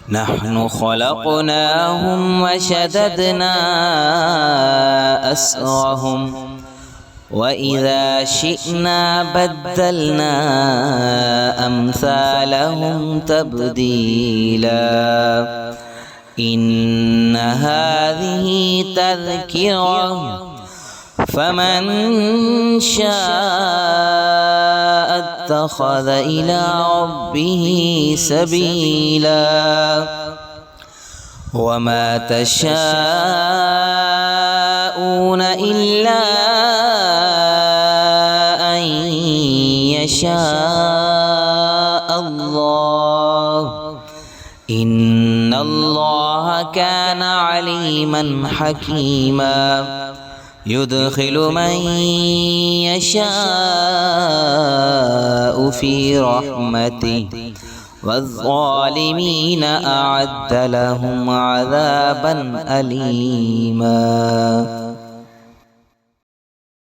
نحن خلقناهم وشددنا أسرهم وإذا شئنا بدلنا أمثالهم تبديلا إن هذه تذكرة فمن شاء اتخذ إلى ربه سبيلا وما تشاءون إلا أن يشاء الله إن الله كان عليما حكيما يدخل من يشاء في رحمته والظالمين أعد لهم عذابا أليما.